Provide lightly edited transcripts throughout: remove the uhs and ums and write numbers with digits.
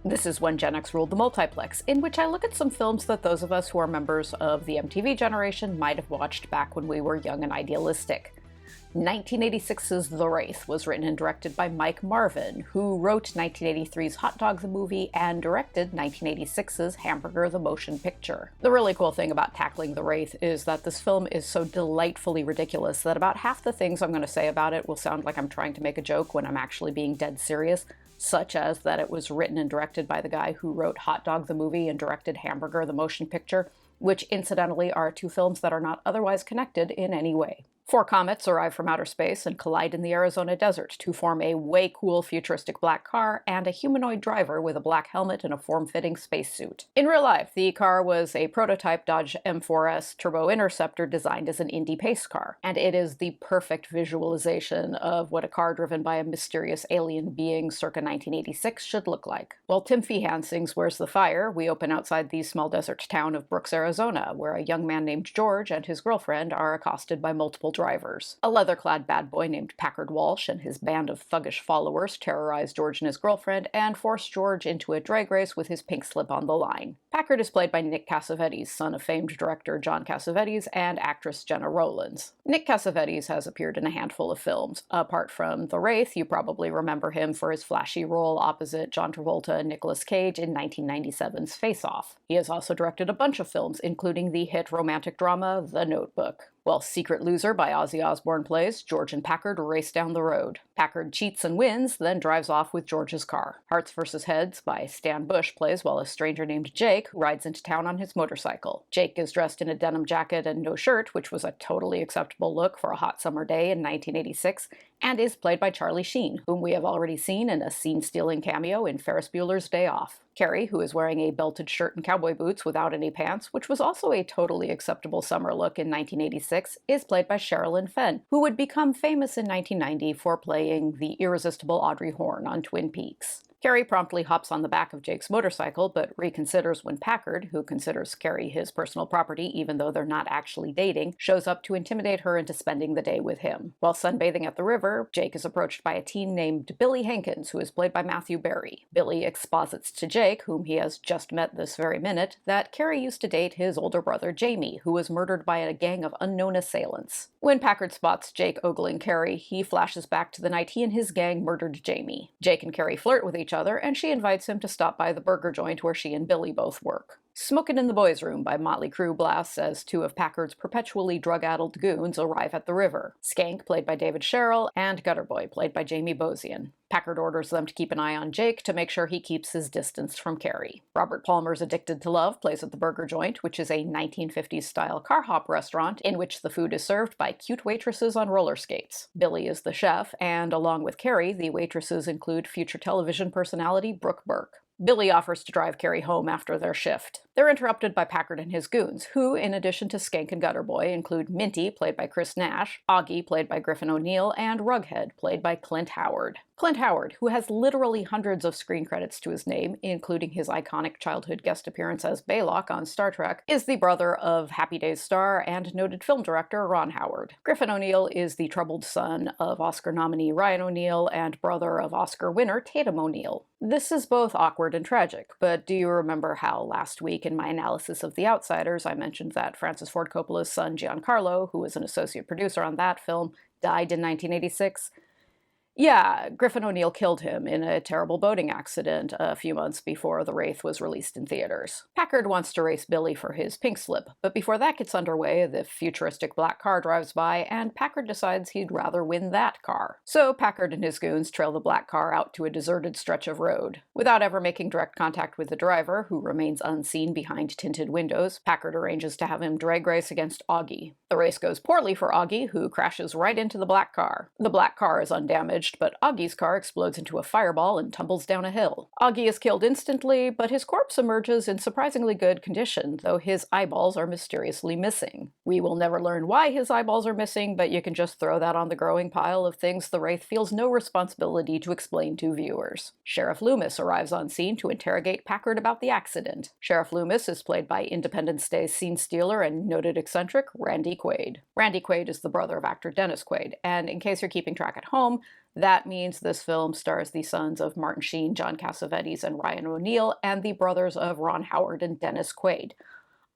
This is When Gen X Ruled the Multiplex, in which I look at some films that those of us who are members of the MTV generation might have watched back when we were young and idealistic. 1986's The Wraith was written and directed by Mike Marvin, who wrote 1983's Hot Dog the Movie and directed 1986's Hamburger the Motion Picture. The really cool thing about tackling The Wraith is that this film is so delightfully ridiculous that about half the things I'm going to say about it will sound like I'm trying to make a joke when I'm actually being dead serious, such as that it was written and directed by the guy who wrote Hot Dog the Movie and directed Hamburger the Motion Picture, which incidentally are two films that are not otherwise connected in any way. 4 comets arrive from outer space and collide in the Arizona desert to form a way cool futuristic black car and a humanoid driver with a black helmet and a form-fitting spacesuit. In real life, the car was a prototype Dodge M4S Turbo Interceptor designed as an Indy pace car, and it is the perfect visualization of what a car driven by a mysterious alien being circa 1986 should look like. While Tim Feehan sings Where's the Fire, we open outside the small desert town of Brooks, Arizona, where a young man named George and his girlfriend are accosted by multiple drivers. A leather-clad bad boy named Packard Walsh and his band of thuggish followers terrorize George and his girlfriend and force George into a drag race with his pink slip on the line. Packard is played by Nick Cassavetes, son of famed director John Cassavetes and actress Jenna Rowlands. Nick Cassavetes has appeared in a handful of films. Apart from The Wraith, you probably remember him for his flashy role opposite John Travolta and Nicolas Cage in 1997's Face Off. He has also directed a bunch of films, including the hit romantic drama The Notebook. While Secret Loser by Ozzy Osbourne plays, George and Packard race down the road. Packard cheats and wins, then drives off with George's car. Hearts vs. Heads by Stan Bush plays while a stranger named Jake rides into town on his motorcycle. Jake is dressed in a denim jacket and no shirt, which was a totally acceptable look for a hot summer day in 1986, and is played by Charlie Sheen, whom we have already seen in a scene-stealing cameo in Ferris Bueller's Day Off. Carrie, who is wearing a belted shirt and cowboy boots without any pants, which was also a totally acceptable summer look in 1986, is played by Sherilyn Fenn, who would become famous in 1990 for playing the irresistible Audrey Horne on Twin Peaks. Carrie promptly hops on the back of Jake's motorcycle, but reconsiders when Packard, who considers Carrie his personal property even though they're not actually dating, shows up to intimidate her into spending the day with him. While sunbathing at the river, Jake is approached by a teen named Billy Hankins, who is played by Matthew Berry. Billy exposits to Jake, whom he has just met this very minute, that Carrie used to date his older brother Jamie, who was murdered by a gang of unknown assailants. When Packard spots Jake ogling Carrie, he flashes back to the night he and his gang murdered Jamie. Jake and Carrie flirt with each other, and she invites him to stop by the burger joint where she and Billy both work. Smokin' in the Boys' Room by Motley Crue blasts as 2 of Packard's perpetually drug-addled goons arrive at the river. Skank, played by David Sherrill, and Gutter Boy, played by Jamie Bosian. Packard orders them to keep an eye on Jake to make sure he keeps his distance from Carrie. Robert Palmer's Addicted to Love plays at the Burger Joint, which is a 1950s-style car hop restaurant in which the food is served by cute waitresses on roller skates. Billy is the chef, and along with Carrie, the waitresses include future television personality Brooke Burke. Billy offers to drive Carrie home after their shift. They're interrupted by Packard and his goons, who, in addition to Skank and Gutter Boy, include Minty, played by Chris Nash, Augie, played by Griffin O'Neill, and Rughead, played by Clint Howard. Clint Howard, who has literally hundreds of screen credits to his name, including his iconic childhood guest appearance as Baylock on Star Trek, is the brother of Happy Days star and noted film director Ron Howard. Griffin O'Neill is the troubled son of Oscar nominee Ryan O'Neill and brother of Oscar winner Tatum O'Neill. This is both awkward and tragic, but do you remember how last week in my analysis of The Outsiders I mentioned that Francis Ford Coppola's son Giancarlo, who was an associate producer on that film, died in 1986? Yeah, Griffin O'Neill killed him in a terrible boating accident a few months before The Wraith was released in theaters. Packard wants to race Billy for his pink slip, but before that gets underway, the futuristic black car drives by, and Packard decides he'd rather win that car. So Packard and his goons trail the black car out to a deserted stretch of road. Without ever making direct contact with the driver, who remains unseen behind tinted windows, Packard arranges to have him drag race against Augie. The race goes poorly for Augie, who crashes right into the black car. The black car is undamaged, but Augie's car explodes into a fireball and tumbles down a hill. Augie is killed instantly, but his corpse emerges in surprisingly good condition, though his eyeballs are mysteriously missing. We will never learn why his eyeballs are missing, but you can just throw that on the growing pile of things the Wraith feels no responsibility to explain to viewers. Sheriff Loomis arrives on scene to interrogate Packard about the accident. Sheriff Loomis is played by Independence Day's scene stealer and noted eccentric Randy Quaid. Randy Quaid is the brother of actor Dennis Quaid, and in case you're keeping track at home, That means this film stars the sons of Martin Sheen, John Cassavetes, and Ryan O'Neal, and the brothers of Ron Howard and Dennis Quaid.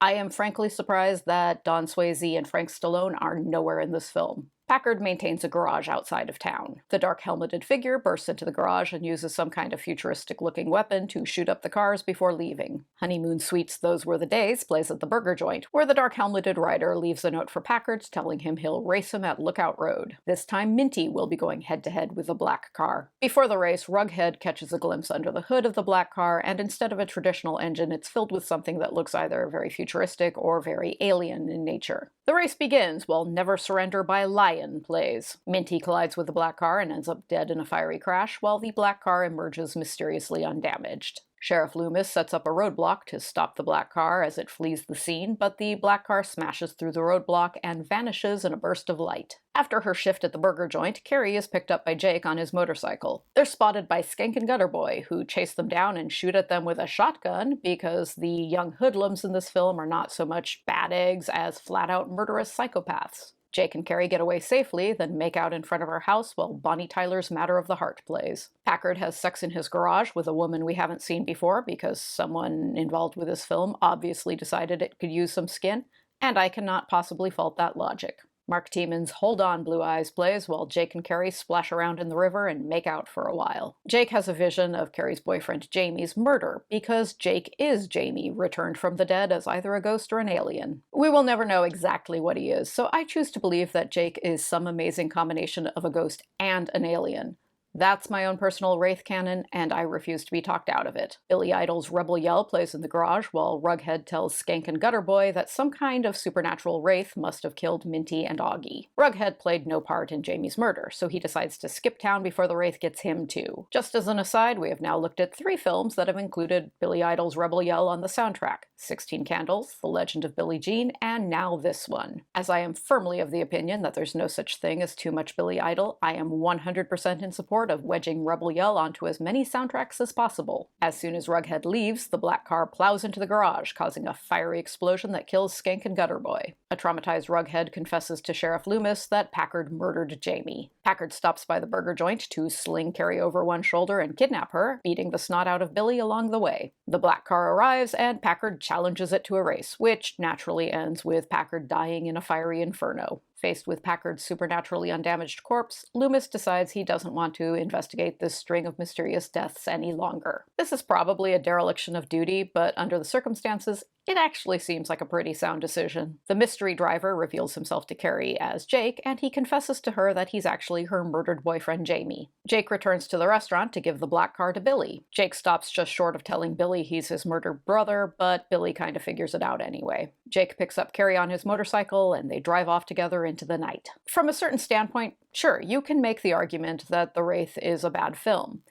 I am frankly surprised that Don Swayze and Frank Stallone are nowhere in this film. Packard maintains a garage outside of town. The dark helmeted figure bursts into the garage and uses some kind of futuristic-looking weapon to shoot up the cars before leaving. Honeymoon Suites Those Were the Days plays at the burger joint, where the dark helmeted rider leaves a note for Packard telling him he'll race him at Lookout Road. This time Minty will be going head-to-head with a black car. Before the race, Rughead catches a glimpse under the hood of the black car, and instead of a traditional engine, it's filled with something that looks either very futuristic or very alien in nature. The race begins while Never Surrender by Lion plays. Minty collides with the black car and ends up dead in a fiery crash, while the black car emerges mysteriously undamaged. Sheriff Loomis sets up a roadblock to stop the black car as it flees the scene, but the black car smashes through the roadblock and vanishes in a burst of light. After her shift at the burger joint, Carrie is picked up by Jake on his motorcycle. They're spotted by Skank and Gutter Boy, who chase them down and shoot at them with a shotgun because the young hoodlums in this film are not so much bad eggs as flat-out murderous psychopaths. Jake and Carrie get away safely, then make out in front of her house while Bonnie Tyler's Matter of the Heart plays. Packard has sex in his garage with a woman we haven't seen before because someone involved with this film obviously decided it could use some skin, and I cannot possibly fault that logic. Mark Tieman's Hold On Blue Eyes plays while Jake and Carrie splash around in the river and make out for a while. Jake has a vision of Carrie's boyfriend Jamie's murder because Jake is Jamie, returned from the dead as either a ghost or an alien. We will never know exactly what he is, so I choose to believe that Jake is some amazing combination of a ghost and an alien. That's my own personal Wraith canon, and I refuse to be talked out of it. Billy Idol's Rebel Yell plays in the garage, while Rughead tells Skank and Gutter Boy that some kind of supernatural wraith must have killed Minty and Augie. Rughead played no part in Jamie's murder, so he decides to skip town before the wraith gets him too. Just as an aside, we have now looked at 3 films that have included Billy Idol's Rebel Yell on the soundtrack: 16 Candles, The Legend of Billie Jean, and now this one. As I am firmly of the opinion that there's no such thing as too much Billy Idol, I am 100% in support of wedging Rebel Yell onto as many soundtracks as possible. As soon as Rughead leaves, the black car plows into the garage, causing a fiery explosion that kills Skank and Gutter Boy. A traumatized Rughead confesses to Sheriff Loomis that Packard murdered Jamie. Packard stops by the burger joint to sling Carrie over one shoulder and kidnap her, beating the snot out of Billy along the way. The black car arrives, and Packard challenges it to a race, which naturally ends with Packard dying in a fiery inferno. Faced with Packard's supernaturally undamaged corpse, Loomis decides he doesn't want to investigate this string of mysterious deaths any longer. This is probably a dereliction of duty, but under the circumstances, it actually seems like a pretty sound decision. The mystery driver reveals himself to Carrie as Jake, and he confesses to her that he's actually her murdered boyfriend Jamie. Jake returns to the restaurant to give the black car to Billy. Jake stops just short of telling Billy he's his murdered brother, but Billy kind of figures it out anyway. Jake picks up Carrie on his motorcycle, and they drive off together into the night. From a certain standpoint, sure, you can make the argument that The Wraith is a bad film.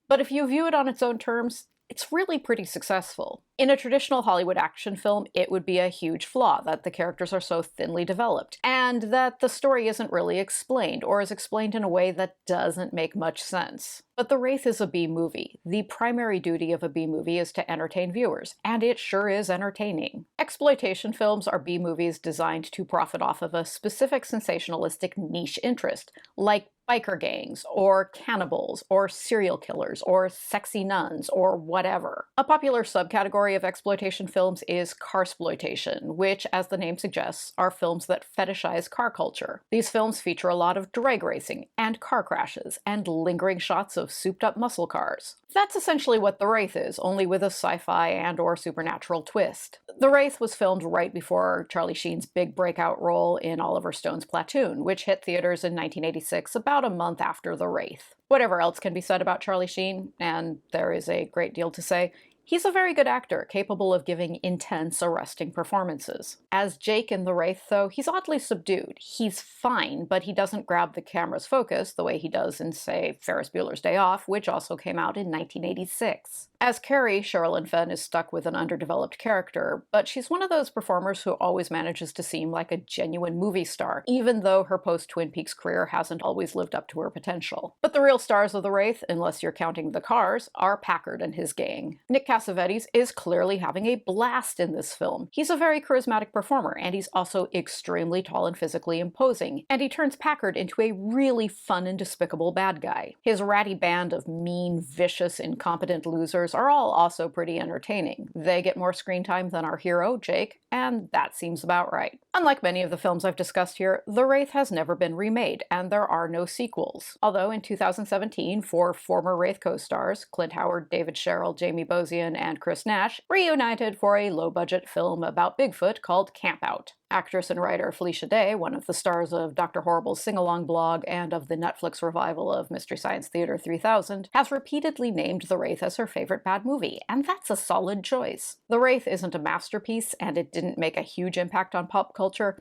But if you view it on its own terms, it's really pretty successful. In a traditional Hollywood action film, it would be a huge flaw that the characters are so thinly developed, and that the story isn't really explained, or is explained in a way that doesn't make much sense. But The Wraith is a B-movie. The primary duty of a B-movie is to entertain viewers, and it sure is entertaining. Exploitation films are B-movies designed to profit off of a specific sensationalistic niche interest, like biker gangs, or cannibals, or serial killers, or sexy nuns, or whatever. A popular subcategory of exploitation films is carsploitation, which, as the name suggests, are films that fetishize car culture. These films feature a lot of drag racing, and car crashes, and lingering shots of souped-up muscle cars. That's essentially what The Wraith is, only with a sci-fi and/or supernatural twist. The Wraith was filmed right before Charlie Sheen's big breakout role in Oliver Stone's Platoon, which hit theaters in 1986, about a month after The Wraith. Whatever else can be said about Charlie Sheen, and there is a great deal to say, he's a very good actor, capable of giving intense, arresting performances. As Jake in The Wraith, though, he's oddly subdued. He's fine, but he doesn't grab the camera's focus the way he does in, say, Ferris Bueller's Day Off, which also came out in 1986. As Carrie, Sherilyn Fenn is stuck with an underdeveloped character, but she's one of those performers who always manages to seem like a genuine movie star, even though her post-Twin Peaks career hasn't always lived up to her potential. But the real stars of the Wraith, unless you're counting the cars, are Packard and his gang. Nick Cassavetes is clearly having a blast in this film. He's a very charismatic performer, and he's also extremely tall and physically imposing, and he turns Packard into a really fun and despicable bad guy. His ratty band of mean, vicious, incompetent losers are all also pretty entertaining. They get more screen time than our hero, Jake, and that seems about right. Unlike many of the films I've discussed here, The Wraith has never been remade, and there are no sequels. Although in 2017, 4 former Wraith co-stars, Clint Howard, David Sherrill, Jamie Bozian, and Chris Nash, reunited for a low-budget film about Bigfoot called Camp Out. Actress and writer Felicia Day, one of the stars of Dr. Horrible's sing-along blog and of the Netflix revival of Mystery Science Theater 3000, has repeatedly named The Wraith as her favorite bad movie, and that's a solid choice. The Wraith isn't a masterpiece, and it didn't make a huge impact on pop culture,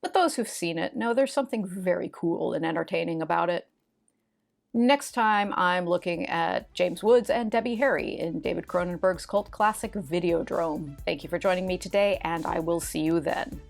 but those who've seen it know there's something very cool and entertaining about it. Next time, I'm looking at James Woods and Debbie Harry in David Cronenberg's cult classic Videodrome. Thank you for joining me today, and I will see you then.